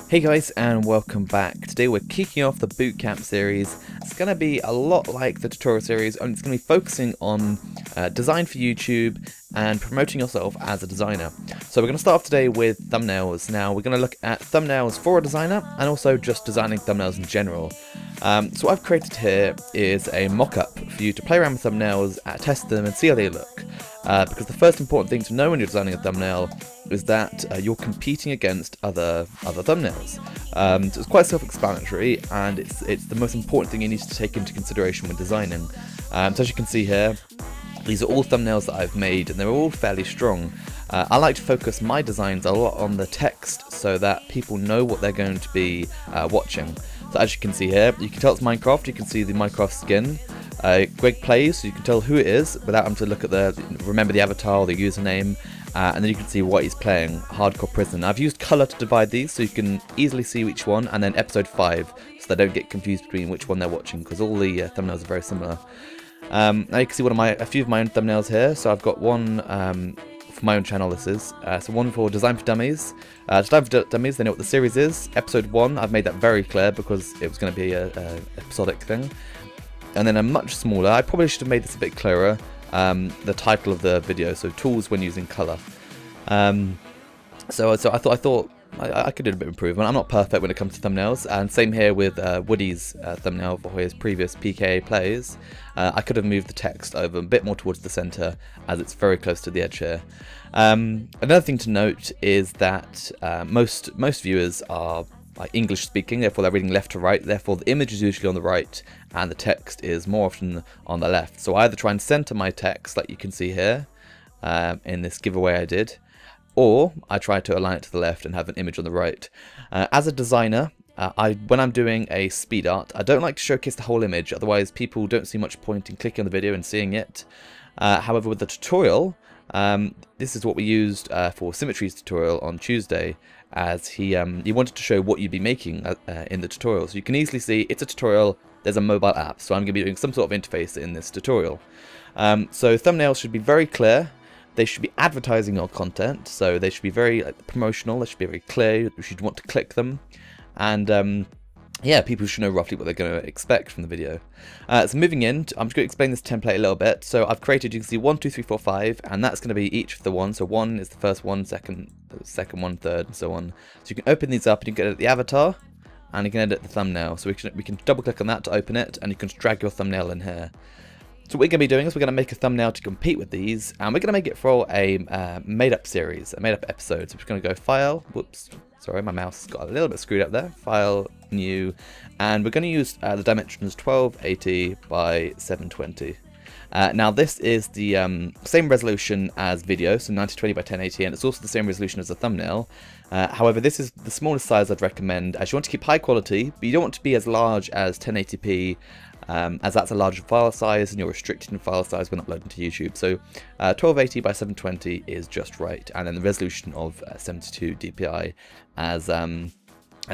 Hey guys, and welcome back. Today we're kicking off the Bootcamp series. It's going to be a lot like the tutorial series, and it's going to be focusing on design for YouTube and promoting yourself as a designer. So we're going to start off today with thumbnails. Now we're going to look at thumbnails for a designer and also just designing thumbnails in general. So what I've created here is a mock-up for you to play around with thumbnails, test them and see how they look. Because the first important thing to know when you're designing a thumbnail is that you're competing against other thumbnails. So it's quite self-explanatory, and it's the most important thing you need to take into consideration when designing. So as you can see here, these are all thumbnails that I've made, and they're all fairly strong. I like to focus my designs a lot on the text so that people know what they're going to be watching. So as you can see here, you can tell it's Minecraft. You can see the Minecraft skin. Greg plays, so you can tell who it is without having to look at remember the avatar or the username, and then you can see what he's playing, Hardcore Prison. I've used colour to divide these so you can easily see which one, and then episode 5, so they don't get confused between which one they're watching, because all the thumbnails are very similar. Now you can see a few of my own thumbnails here, so I've got one for my own channel. This is so one for Design for Dummies. Design for Dummies, they know what the series is. Episode 1, I've made that very clear because it was going to be a episodic thing. And then a much smaller, I probably should have made this a bit clearer, the title of the video, so tools when using colour. So I thought I could do a bit of improvement. I'm not perfect when it comes to thumbnails, and same here with Woody's thumbnail for his previous PK plays. I could have moved the text over a bit more towards the centre, as it's very close to the edge here. Another thing to note is that most viewers are English speaking, therefore they're reading left to right, therefore the image is usually on the right and the text is more often on the left. So I either try and center my text like you can see here in this giveaway I did, or I try to align it to the left and have an image on the right. As a designer, when I'm doing a speed art, I don't like to showcase the whole image, otherwise people don't see much point in clicking on the video and seeing it. However, with the tutorial, this is what we used for Symmetry's tutorial on Tuesday, as he wanted to show what you'd be making in the tutorial. So you can easily see it's a tutorial, there's a mobile app, so I'm going to be doing some sort of interface in this tutorial. So thumbnails should be very clear, they should be advertising your content, so they should be very promotional, they should be very clear, you should want to click them, and yeah, people should know roughly what they're going to expect from the video. So moving in, I'm just going to explain this template a little bit. So I've created, you can see 1, 2, 3, 4, 5, and that's going to be each of the ones. So 1 is the first one, second one, third, and so on. So you can open these up and you can edit the avatar, and you can edit the thumbnail. So we can double click on that to open it, and you can drag your thumbnail in here. So what we're going to be doing is we're going to make a thumbnail to compete with these, and we're going to make it for a made-up series, a made-up episode. So we're going to go File, whoops, sorry, my mouse got a little bit screwed up there, File, New, and we're going to use the dimensions 1280 by 720. Now this is the same resolution as video, so 1920 by 1080, and it's also the same resolution as a thumbnail. However, this is the smallest size I'd recommend, as you want to keep high quality, but you don't want to be as large as 1080p, as that's a larger file size and you're restricted in file size when uploading to YouTube. So 1280 by 720 is just right, and then the resolution of 72 dpi, as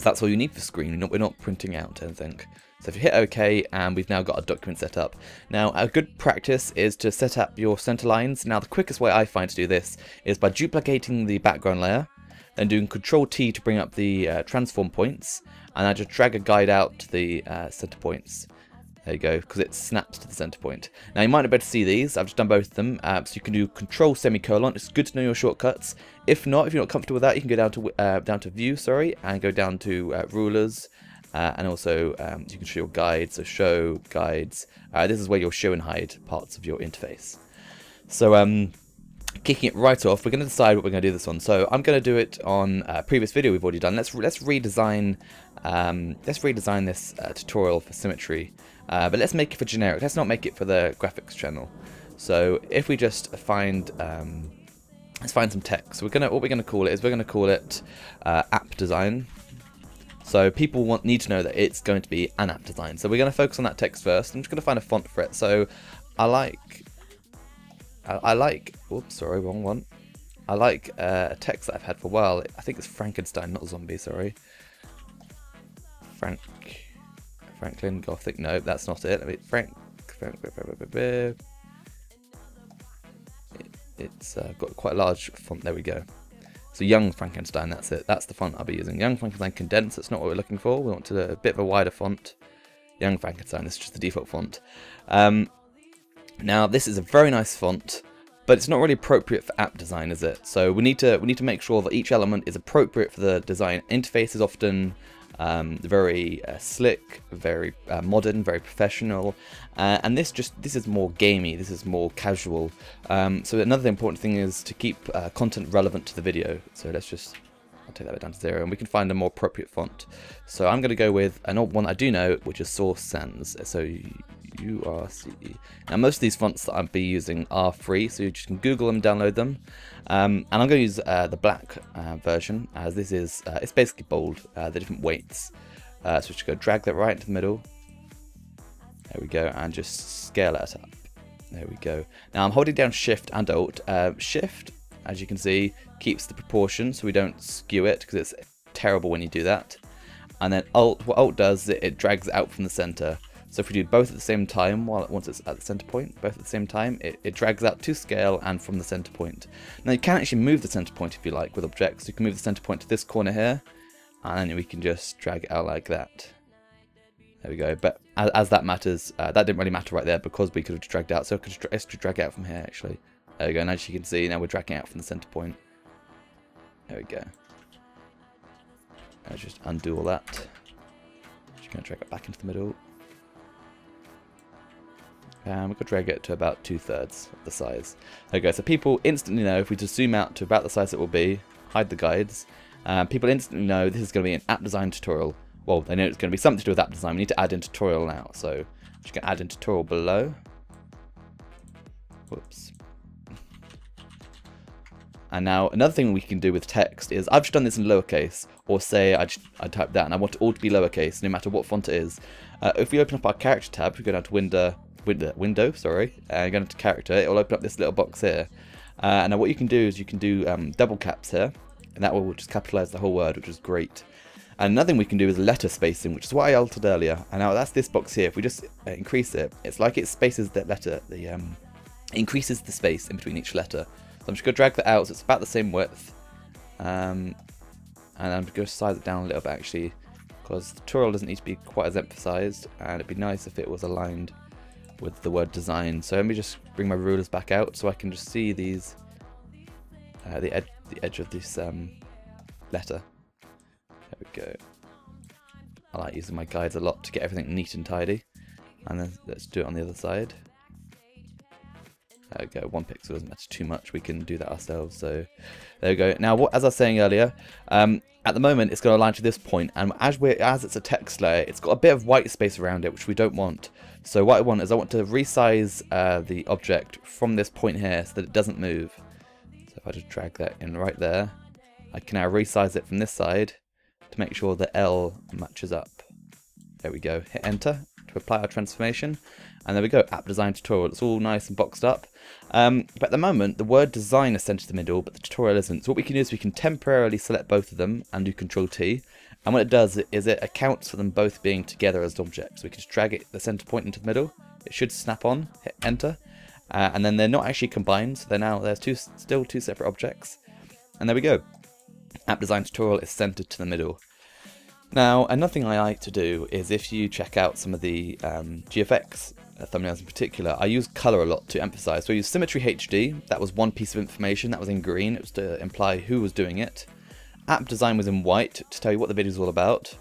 that's all you need for screen. We're not printing out anything. So if you hit OK, and we've now got a document set up. Now a good practice is to set up your center lines. Now the quickest way I find to do this is by duplicating the background layer, then doing Control-T to bring up the transform points, and I just drag a guide out to the center points. There you go, because it snaps to the center point. Now you might not be able to see these, I've just done both of them, so you can do Control semicolon. It's good to know your shortcuts. If not, if you're not comfortable with that, you can go down to View, and go down to Rulers, and also you can show your guides, so Show, Guides. This is where you'll show and hide parts of your interface. So kicking it right off, we're going to decide what we're going to do this on. So I'm going to do it on a previous video we've already done. Let's redesign this tutorial for Symmetry. But let's make it for generic. Let's not make it for the graphics channel. So if we just find, let's find some text. So what we're gonna call it is we're gonna call it app design. So people need to know that it's going to be an app design. So we're gonna focus on that text first. I'm just gonna find a font for it. So I like. Oops, sorry, wrong one. I like a text that I've had for a while. I think it's Frankenstein, not zombie. Sorry, Franklin Gothic. No, that's not it. I mean, it's got quite a large font. There we go. So Young Frankenstein, that's it. That's the font I'll be using. Young Frankenstein Condensed, that's not what we're looking for. We want a bit of a wider font. Young Frankenstein, this is just the default font. Now this is a very nice font, but it's not really appropriate for app design, is it? So we need to make sure that each element is appropriate for the design. Interface is often very slick, very modern, very professional, and this is more gamey. This is more casual. So another important thing is to keep content relevant to the video. So I'll take that bit down to 0, and we can find a more appropriate font. So I'm going to go with an old one I do know, which is Source Sans. So URCE. Now most of these fonts that I'll be using are free, so you just can Google them, download them. And I'm going to use the black version, as this is it's basically bold, the different weights. So just go drag that right into the middle. There we go, and just scale it up. There we go. Now I'm holding down Shift and Alt. Shift, as you can see, keeps the proportion so we don't skew it, because it's terrible when you do that. And then Alt, what Alt does, it drags it out from the center. So if we do both at the same time, once it's at the center point, both at the same time, it drags out to scale and from the center point. Now you can actually move the center point if you like with objects. You can move the center point to this corner here, and then we can just drag it out like that. There we go. But as that matters, that didn't really matter right there because we could have dragged out. So let's drag it out from here actually. There we go. And as you can see, now we're dragging out from the center point. There we go. Let's just undo all that. Just going to drag it back into the middle. And we could drag it to about 2/3 of the size. There we go. So people instantly know, if we just zoom out to about the size it will be, hide the guides, people instantly know this is going to be an app design tutorial. Well, they know it's going to be something to do with app design. We need to add in tutorial now. So just going to add in tutorial below. Whoops. And now another thing we can do with text is, I've just done this in lowercase, or say I type that and I want it all to be lowercase no matter what font it is. If we open up our character tab, we go down to window, and go into character, it will open up this little box here. And now what you can do is you can do double caps here, and that will just capitalize the whole word, which is great. And another thing we can do is letter spacing, which is what I altered earlier. And now that's this box here. If we just increase it, it's like it spaces that letter, increases the space in between each letter. So I'm just going to drag that out so it's about the same width. And I'm going to size it down a little bit actually, because the tutorial doesn't need to be quite as emphasized, and it'd be nice if it was aligned with the word design. So let me just bring my rulers back out so I can just see these, the edge of this letter. There we go. I like using my guides a lot to get everything neat and tidy. And then let's do it on the other side. There we go, 1 pixel doesn't matter too much, we can do that ourselves, so there we go. Now, as I was saying earlier, at the moment it's going to align to this point, and as it's a text layer, it's got a bit of white space around it, which we don't want. So what I want is I want to resize the object from this point here so that it doesn't move. So if I just drag that in right there, I can now resize it from this side to make sure the L matches up. There we go, hit enter to apply our transformation. And there we go, app design tutorial. It's all nice and boxed up. But at the moment, the word design is centered in the middle, but the tutorial isn't. So what we can do is we can temporarily select both of them and do Control-T. And what it does is it accounts for them both being together as objects. So we can just drag the center point into the middle. It should snap on, hit enter. And then they're not actually combined. So they're still two separate objects. And there we go. App design tutorial is centered to the middle. Now, another thing I like to do is, if you check out some of the GFX thumbnails in particular, I use colour a lot to emphasise. So I use Symmetry HD, that was one piece of information, that was in green, it was to imply who was doing it. App design was in white, to tell you what the video is all about.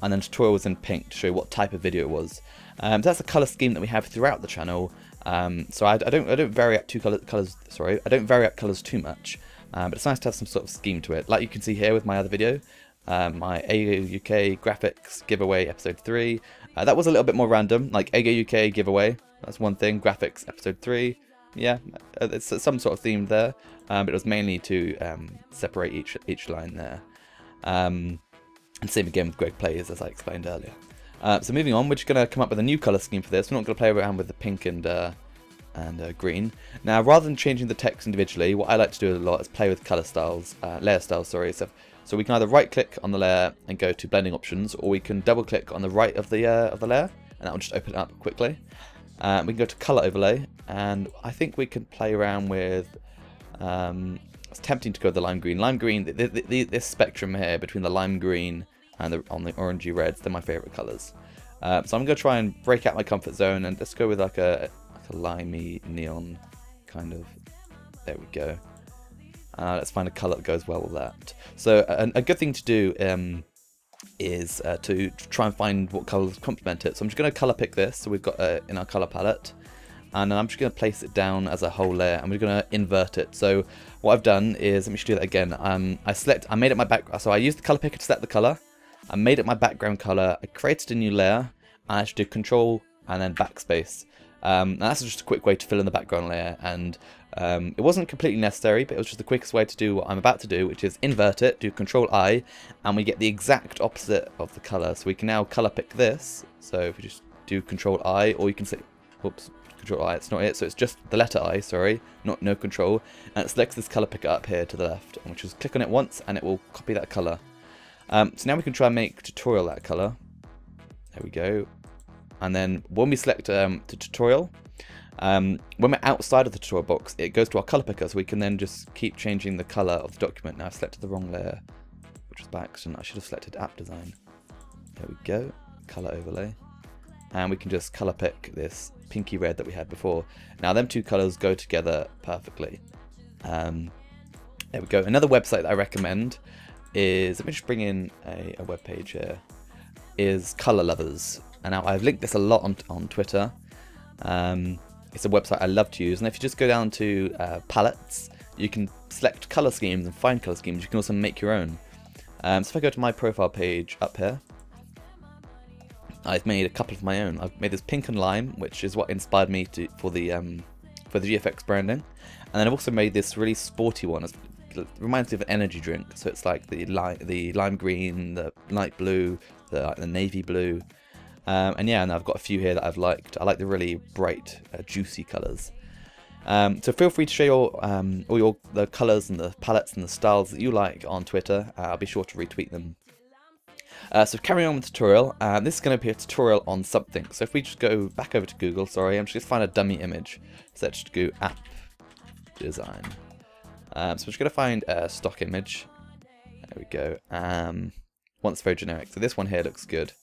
And then tutorial was in pink, to show you what type of video it was. So that's a colour scheme that we have throughout the channel. So I don't vary up I don't vary up colours too much. But it's nice to have some sort of scheme to it. Like you can see here with my other video, my AGO UK graphics giveaway episode 3. That was a little bit more random, like AGO UK giveaway, that's one thing, graphics episode 3. Yeah, it's some sort of theme there, but it was mainly to separate each line there. And same again with Greg Plays, as I explained earlier. So moving on, we're just going to come up with a new colour scheme for this. We're not going to play around with the pink and green. Now, rather than changing the text individually, what I like to do a lot is play with colour styles, layer styles, sorry. So we can either right click on the layer and go to blending options, or we can double click on the right of the layer, and that will just open it up quickly. We can go to color overlay, and I think we can play around with It's tempting to go with the lime green. Lime green, this spectrum here between the lime green and on the orangey reds, they're my favourite colours. So I'm going to try and break out my comfort zone and just go with like a limey neon kind of. There we go. Let's find a colour that goes well with that. So a good thing to do is to try and find what colours complement it. So I'm just going to colour pick this. So we've got in our colour palette. And then I'm just going to place it down as a whole layer, and we're going to invert it. So what I've done is, let me just do that again. I made it my background. So I used the color picker to select the color. I made it my background color. I created a new layer, and I should do Control and then backspace. And that's just a quick way to fill in the background layer. And it wasn't completely necessary, but it was just the quickest way to do what I'm about to do, which is invert it, do Control I, and we get the exact opposite of the color. So we can now color pick this. So if we just do Control I, or you can say, whoops. Control I, it's not it, so it's just the letter I, sorry, no control, and it selects this colour picker up here to the left, and we just click on it once and it will copy that colour. So now we can try and make tutorial that colour. There we go. And then when we select the tutorial, when we're outside of the tutorial box, it goes to our colour picker, so we can then just keep changing the colour of the document. Now I selected the wrong layer, which was by accident. I should have selected app design. There we go, colour overlay. And we can just colour pick this pinky red that we had before. Now them two colours go together perfectly. There we go. Another website that I recommend is, let me just bring in a web page here, is Colour Lovers. And now I've linked this a lot on Twitter. It's a website I love to use, and if you just go down to palettes, you can select colour schemes and find colour schemes. You can also make your own. So if I go to my profile page up here, I've made a couple of my own. I've made this pink and lime, which is what inspired me for the GFX branding, and then I've also made this really sporty one. It reminds me of an energy drink, so it's like the lime green, the light blue, the navy blue, and yeah, and I've got a few here that I've liked. I like the really bright, juicy colours. So feel free to share all the colours and the palettes and the styles that you like on Twitter. I'll be sure to retweet them. So carrying on with the tutorial, this is going to be a tutorial on something. So if we just go back over to Google, sorry, I'm just going to find a dummy image. So let's just go app design. So I'm just going to find a stock image. There we go. One's very generic. So this one here looks good.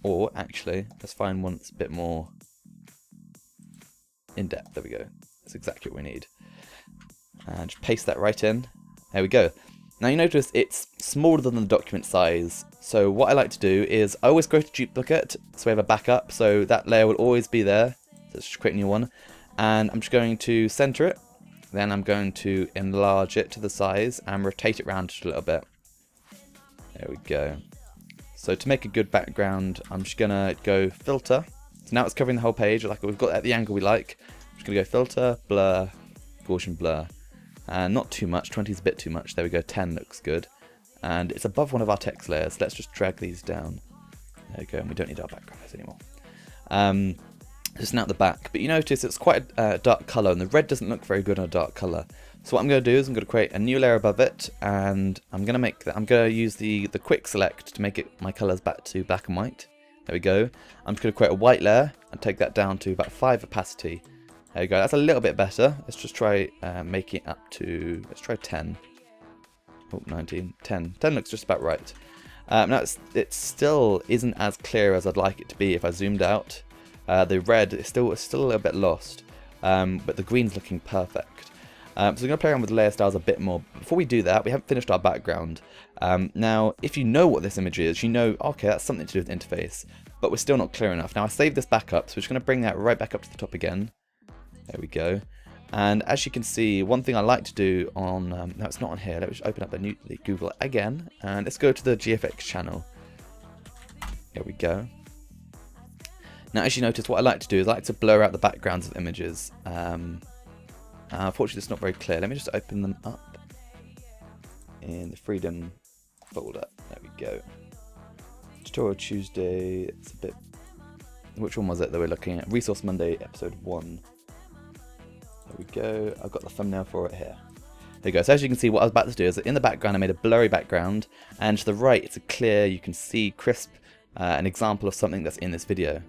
Or actually, let's find one that's a bit more in depth. There we go. That's exactly what we need. And just paste that right in. There we go. Now you notice it's smaller than the document size, so what I like to do is I always create a duplicate, so we have a backup, so that layer will always be there. So let's just create a new one, and I'm just going to center it, then I'm going to enlarge it to the size and rotate it around just a little bit. There we go. So to make a good background, I'm just going to go filter. So now it's covering the whole page, like we've got at the angle we like. I'm just going to go filter, blur, Gaussian blur. And not too much, 20 is a bit too much. There we go, 10 looks good. And it's above one of our text layers. Let's just drag these down. There we go, and we don't need our background layers anymore. Just now at the back. But you notice it's quite a dark colour, and the red doesn't look very good on a dark colour. So what I'm going to do is I'm going to create a new layer above it, and I'm going to use the quick select to make it my colours back to black and white. There we go. I'm just going to create a white layer and take that down to about 5 opacity. There you go, that's a little bit better. Let's just try making it up to, let's try 10. Oh, 19, 10. 10 looks just about right. Now it still isn't as clear as I'd like it to be if I zoomed out. The red is still a little bit lost, but the green's looking perfect. So we're going to play around with layer styles a bit more. Before we do that, we haven't finished our background. Now, if you know what this image is, you know, okay, that's something to do with the interface, but we're still not clear enough. Now I saved this back up, so we're just going to bring that right back up to the top again. There we go. And as you can see, one thing I like to do on, no, it's not on here. Let me just open up the Google again, and let's go to the GFX channel. There we go. Now, as you notice, what I like to do is I like to blur out the backgrounds of images. Unfortunately, it's not very clear. Let me just open them up in the Freedom folder. There we go. Tutorial Tuesday. It's a bit. Which one was it that we're looking at? Resource Monday, episode 1. There we go. I've got the thumbnail for it here. There you go. So as you can see, what I was about to do is in the background, I made a blurry background, and to the right, it's a clear, you can see crisp, an example of something that's in this video.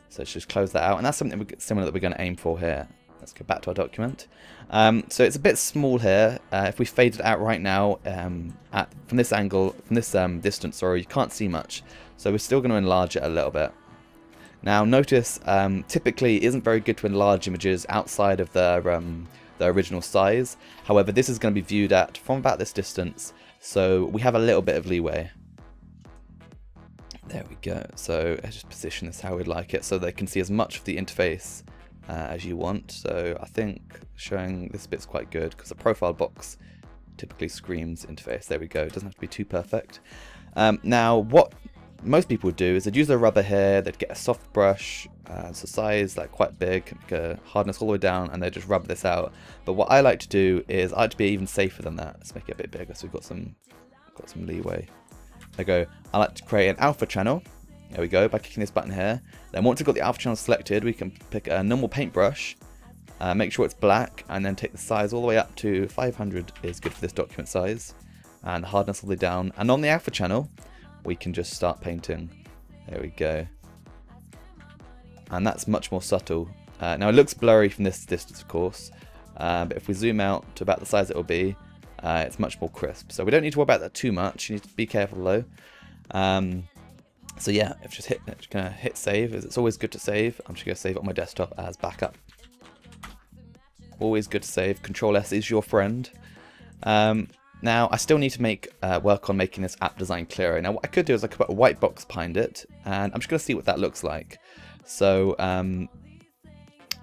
So let's just close that out, and that's something similar that we're going to aim for here. Let's go back to our document. So it's a bit small here. If we fade it out right now, from this angle, from this distance, sorry, you can't see much. So we're still going to enlarge it a little bit. Now notice, typically it isn't very good to enlarge images outside of their original size. However, this is going to be viewed at from about this distance, so we have a little bit of leeway. There we go. So let's just position this how we'd like it so they can see as much of the interface as you want. So I think showing this bit's quite good because the profile box typically screams interface. There we go. It doesn't have to be too perfect. Now what most people would do is they'd use their rubber here, they'd get a soft brush, so size like quite big, hardness all the way down, and they'd just rub this out. But what I like to do is I like to be even safer than that. Let's make it a bit bigger so we've got some leeway. There we go. I like to create an alpha channel. There we go, by clicking this button here. Then once we've got the alpha channel selected, we can pick a normal paintbrush, make sure it's black, and then take the size all the way up to 500 is good for this document size, and the hardness all the way down. And on the alpha channel, we can just start painting. There we go. And that's much more subtle. Now it looks blurry from this distance, of course, but if we zoom out to about the size it will be, it's much more crisp. So we don't need to worry about that too much. You need to be careful though. So yeah, if just gonna hit save, as it's always good to save. I'm just gonna save it on my desktop as backup. Always good to save. Control S is your friend. Now I still need to work on making this app design clearer. Now what I could do is I could put a white box behind it, and I'm just gonna see what that looks like. So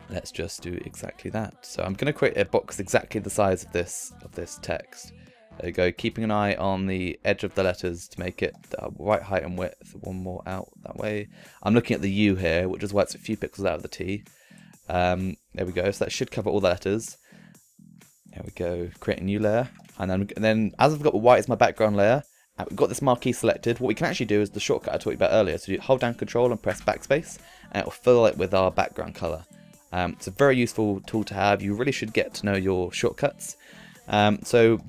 let's just do exactly that. So I'm gonna create a box exactly the size of this text. There you go, keeping an eye on the edge of the letters to make it the right height and width. One more out that way. I'm looking at the U here, which is why it's a few pixels out of the T. There we go, so that should cover all the letters. There we go, create a new layer. And then as I've got the white as my background layer, and we've got this marquee selected, what we can actually do is the shortcut I talked about earlier. So you hold down Control and press backspace, and it will fill it with our background color. It's a very useful tool to have. You really should get to know your shortcuts. So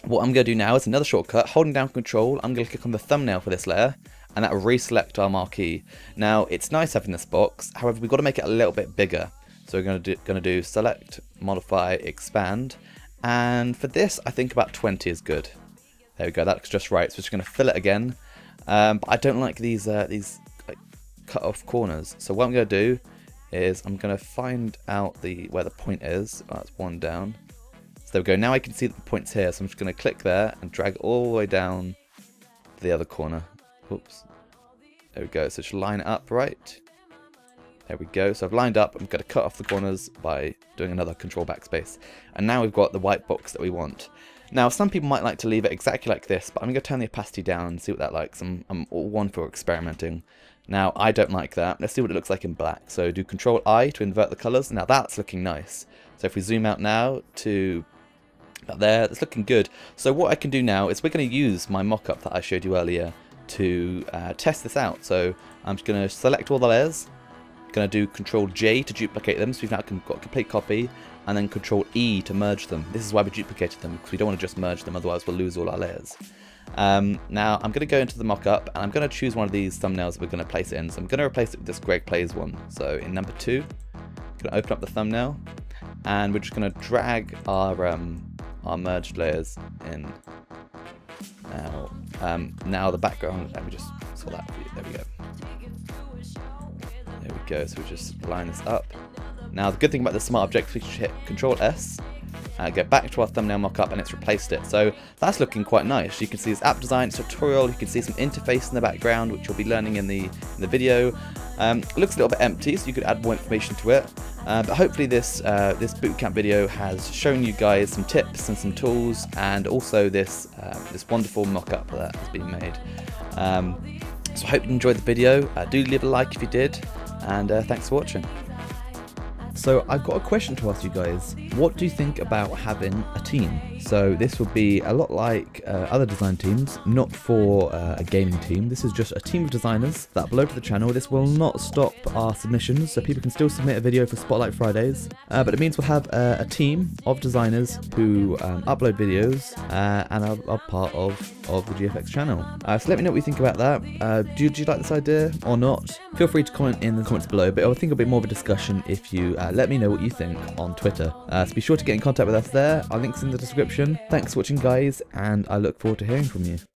what I'm going to do now is another shortcut. Holding down Control, I'm going to click on the thumbnail for this layer, and that will reselect our marquee. Now it's nice having this box, however we've got to make it a little bit bigger. So we're going to do Select, Modify, Expand, and for this I think about 20 is good. There we go, that's just right. So we're just going to fill it again, but I don't like these like, cut off corners. So what I'm going to do is I'm going to find out where the point is. Oh, that's one down. So there we go, now I can see that the point's here, so I'm just going to click there and drag all the way down to the other corner. Oops. There we go, so just line it up right. There we go, so I've lined up. I'm going to cut off the corners by doing another Control backspace. And now we've got the white box that we want. Now some people might like to leave it exactly like this, but I'm going to turn the opacity down and see what that likes. I'm all one for experimenting. Now I don't like that. Let's see what it looks like in black. So do Control I to invert the colours. Now that's looking nice. So if we zoom out now to about there, that's looking good. So what I can do now is we're going to use my mock-up that I showed you earlier to test this out. So I'm just going to select all the layers, going to do Control J to duplicate them, so we've now got a complete copy, and then Control E to merge them. This is why we duplicated them, because we don't want to just merge them, otherwise we'll lose all our layers. Now I'm going to go into the mock-up, and I'm going to choose one of these thumbnails that we're going to place it in. So I'm going to replace it with this Greg Plays one. So in number 2, I'm going to open up the thumbnail, and we're just going to drag our merged layers in. Now the background, let me just sort that for you. There we go. There we go, so we just line this up. Now the good thing about the smart object, we should hit Control S, get back to our thumbnail mockup, and it's replaced it. So that's looking quite nice. You can see this app design tutorial, you can see some interface in the background, which you'll be learning in the video. It looks a little bit empty, so you could add more information to it. But hopefully this bootcamp video has shown you guys some tips and some tools, and also this wonderful mockup that has been made. So I hope you enjoyed the video. Do leave a like if you did, and thanks for watching. So I've got a question to ask you guys. What do you think about having a team? So this would be a lot like other design teams, not for a gaming team. This is just a team of designers that upload to the channel. This will not stop our submissions, so people can still submit a video for Spotlight Fridays. But it means we'll have a team of designers who upload videos and are part of the GFX channel. So let me know what you think about that. Do you like this idea or not? Feel free to comment in the comments below, but I think it'll be more of a discussion if you let me know what you think on Twitter. So be sure to get in contact with us there. Our link's in the description. Thanks for watching, guys, and I look forward to hearing from you.